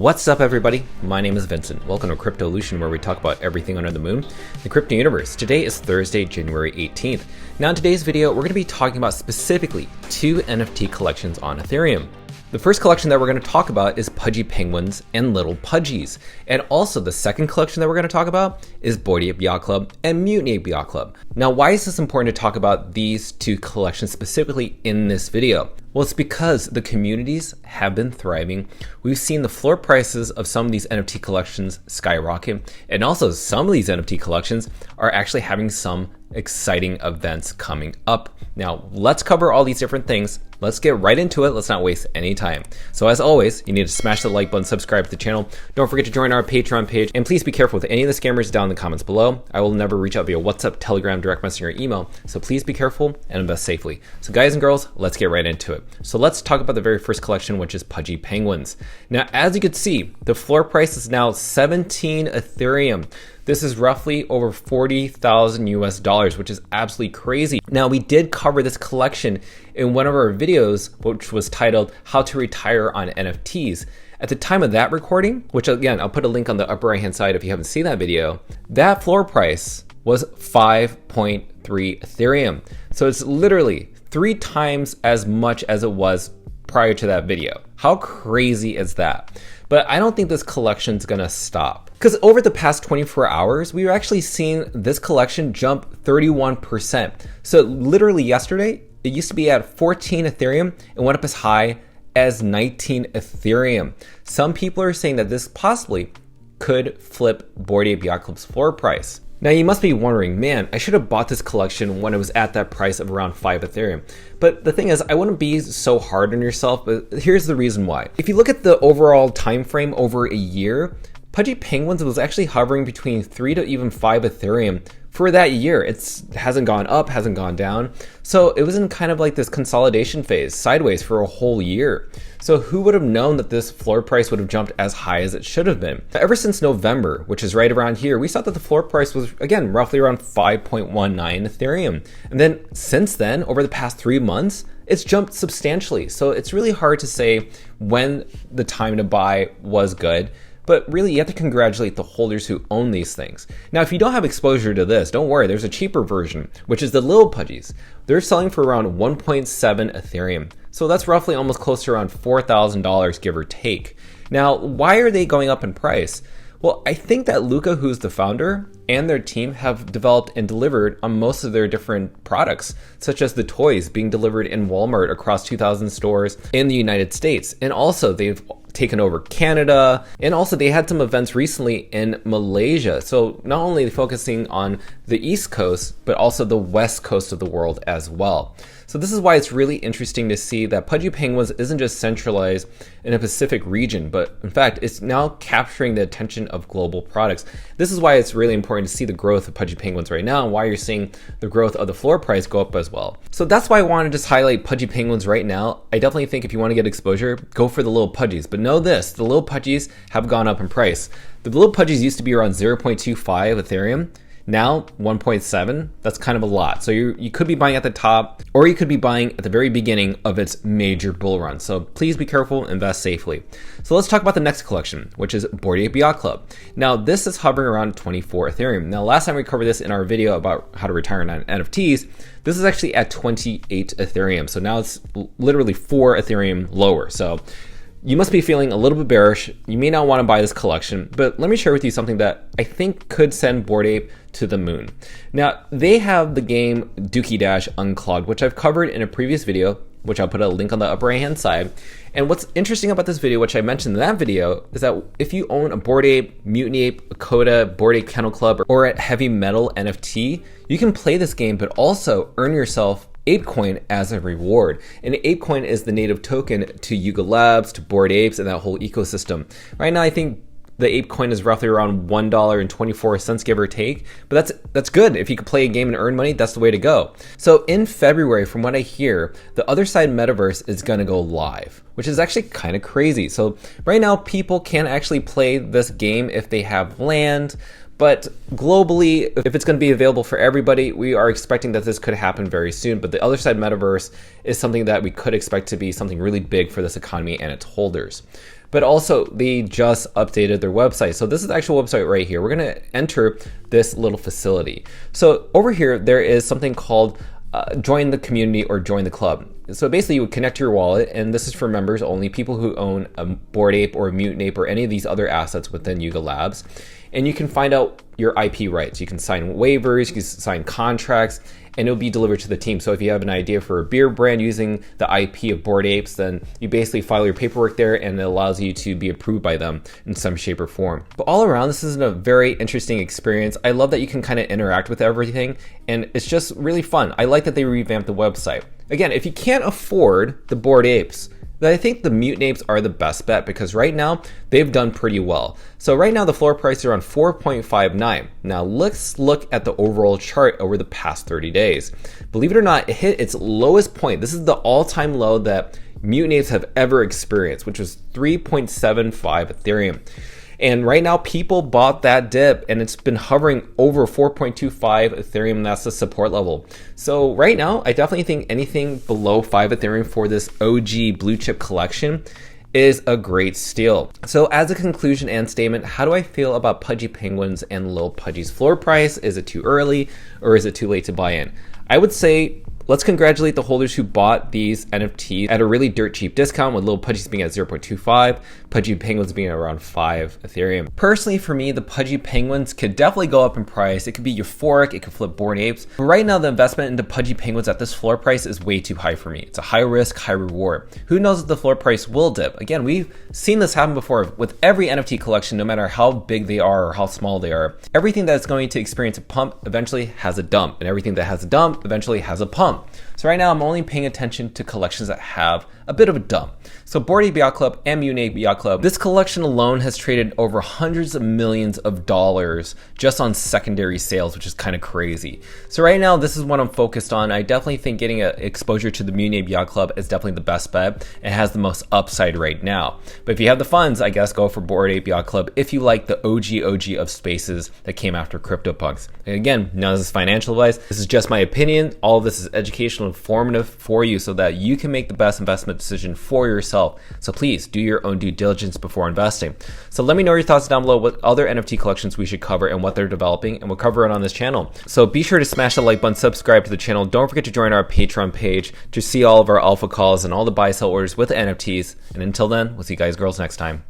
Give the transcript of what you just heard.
What's up, everybody? My name is Vincent. Welcome to Cryptolution, where we talk about everything under the moon, the crypto universe. Today is Thursday, January 18th. Now, in today's video, we're going to be talking about specifically two NFT collections on Ethereum. The first collection that we're going to talk about is Pudgy Penguins and Little Pudgies. And also the second collection that we're going to talk about is Bored Ape Yacht Club and Mutiny Ape Yacht Club. Now, why is this important to talk about these two collections specifically in this video? Well, it's because the communities have been thriving. We've seen the floor prices of some of these NFT collections skyrocket, and also some of these NFT collections are actually having some exciting events coming up. Now, let's cover all these different things. Let's get right into it. Let's not waste any time. So as always, you need to smash the like button, subscribe to the channel. Don't forget to join our Patreon page, and please be careful with any of the scammers down in the comments below. I will never reach out via WhatsApp, Telegram, direct messaging, or email. So please be careful and invest safely. So guys and girls, let's get right into it. So let's talk about the very first collection, which is Pudgy Penguins. Now, as you can see, the floor price is now 17 Ethereum. This is roughly over 40,000 US dollars, which is absolutely crazy. Now, we did cover this collection in one of our videos, which was titled How to Retire on NFTs. At the time of that recording, which again, I'll put a link on the upper right hand side if you haven't seen that video, that floor price was 5.3 Ethereum. So it's literally 3 times as much as it was prior to that video. How crazy is that? But I don't think this collection's gonna stop. Because over the past 24 hours, we've actually seen this collection jump 31%. So literally yesterday, it used to be at 14 Ethereum and went up as high as 19 Ethereum. Some people are saying that this possibly could flip Bored Ape Yacht Club's floor price. Now, you must be wondering, man, I should have bought this collection when it was at that price of around 5 Ethereum. But the thing is, I wouldn't be so hard on yourself, but here's the reason why. If you look at the overall time frame over a year, Pudgy Penguins was actually hovering between 3 to even 5 Ethereum for that year. It hasn't gone up, hasn't gone down. So it was in kind of like this consolidation phase, sideways for a whole year. So who would have known that this floor price would have jumped as high as it should have been? Ever since November, which is right around here, we saw that the floor price was, again, roughly around 5.19 Ethereum. And then since then, over the past 3 months, it's jumped substantially. So it's really hard to say when the time to buy was good. But really, you have to congratulate the holders who own these things. Now, if you don't have exposure to this, don't worry, there's a cheaper version, which is the Little Pudgies. They're selling for around 1.7 Ethereum. So that's roughly almost close to around $4,000, give or take. Now, why are they going up in price? Well, I think that Luca, who's the founder, and their team have developed and delivered on most of their different products, such as the toys being delivered in Walmart across 2,000 stores in the United States. And also, they've taken over Canada, and also they had some events recently in Malaysia. So not only focusing on the East Coast, but also the West Coast of the world as well. So this is why it's really interesting to see that Pudgy Penguins isn't just centralized in a Pacific region, but in fact, it's now capturing the attention of global products. This is why it's really important to see the growth of Pudgy Penguins right now, and why you're seeing the growth of the floor price go up as well. So that's why I want to just highlight Pudgy Penguins right now. I definitely think if you want to get exposure, go for the Little Pudgies. But know this, the Little Pudgies have gone up in price. The Little Pudgies used to be around 0.25 Ethereum. Now 1.7, that's kind of a lot. So you could be buying at the top, or you could be buying at the very beginning of its major bull run. So please be careful, invest safely. So let's talk about the next collection, which is Bored Ape Yacht Club. Now this is hovering around 24 Ethereum. Now last time we covered this in our video about how to retire on NFTs, this is actually at 28 Ethereum. So now it's literally 4 Ethereum lower. So you must be feeling a little bit bearish. You may not want to buy this collection, but let me share with you something that I think could send Bored Ape to the moon. Now, they have the game Dookie Dash Unclogged, which I've covered in a previous video, which I'll put a link on the upper right hand side. And what's interesting about this video, which I mentioned in that video, is that if you own a Bored Ape, Mutiny Ape, Coda, Bored Ape Kennel Club, or a Heavy Metal NFT, you can play this game, but also earn yourself ApeCoin as a reward. And ApeCoin is the native token to Yuga Labs, to Bored Apes, and that whole ecosystem. Right now, I think the ApeCoin is roughly around $1.24, give or take. But that's good. If you could play a game and earn money, that's the way to go. So in February, from what I hear, the Other Side Metaverse is going to go live, which is actually kind of crazy. So right now, people can actually play this game if they have land, But globally, if it's going to be available for everybody, we are expecting that this could happen very soon. But the other side metaverse is something that we could expect to be something really big for this economy and its holders. But also, they just updated their website. So this is the actual website right here. We're going to enter this little facility. So over here, there is something called join the community or join the club. So basically you would connect to your wallet, and this is for members only, people who own a Bored Ape or a Mutant Ape or any of these other assets within Yuga Labs. And you can find out your IP rights. You can sign waivers, you can sign contracts, and it'll be delivered to the team. So if you have an idea for a beer brand using the IP of Bored Apes, then you basically file your paperwork there and it allows you to be approved by them in some shape or form. But all around, this is a very interesting experience. I love that you can kind of interact with everything, and it's just really fun. I like that they revamped the website. Again, if you can't afford the Bored Apes, I think the Mutant Apes are the best bet because right now they've done pretty well. So right now the floor price is around 4.59. Now let's look at the overall chart over the past 30 days. Believe it or not, it hit its lowest point. This is the all-time low that Mutant Apes have ever experienced, which was 3.75 Ethereum. And right now people bought that dip and it's been hovering over 4.25 Ethereum, and that's the support level. So right now, I definitely think anything below 5 Ethereum for this OG blue chip collection is a great steal. So as a conclusion and statement, how do I feel about Pudgy Penguins and Lil Pudgy's floor price? Is it too early or is it too late to buy in? I would say let's congratulate the holders who bought these NFTs at a really dirt cheap discount, with Lil Pudgy's being at 0.25, Pudgy Penguins being around 5 Ethereum. Personally, for me, the Pudgy Penguins could definitely go up in price. It could be euphoric, it could flip Bored Apes. But right now, the investment into Pudgy Penguins at this floor price is way too high for me. It's a high risk, high reward. Who knows if the floor price will dip? Again, we've seen this happen before with every NFT collection, no matter how big they are or how small they are. Everything that's going to experience a pump eventually has a dump, and everything that has a dump eventually has a pump. So right now I'm only paying attention to collections that have a bit of a dump. So Bored Ape Yacht Club and Mutant Ape Yacht Club, this collection alone has traded over hundreds of millions of dollars just on secondary sales, which is kind of crazy. So right now this is what I'm focused on. I definitely think getting exposure to the Mutant Ape Yacht Club is definitely the best bet. It has the most upside right now. But if you have the funds, I guess go for Bored Ape Yacht Club if you like the OG of spaces that came after CryptoPunks. And again, none of this is financial advice. This is just my opinion. All of this is educational, informative for you so that you can make the best investment decision for yourself. So please do your own due diligence before investing. So let me know your thoughts down below, what other NFT collections we should cover and what they're developing, and we'll cover it on this channel. So be sure to smash the like button, subscribe to the channel. Don't forget to join our Patreon page to see all of our alpha calls and all the buy sell orders with the NFTs. And until then, we'll see you guys girls next time.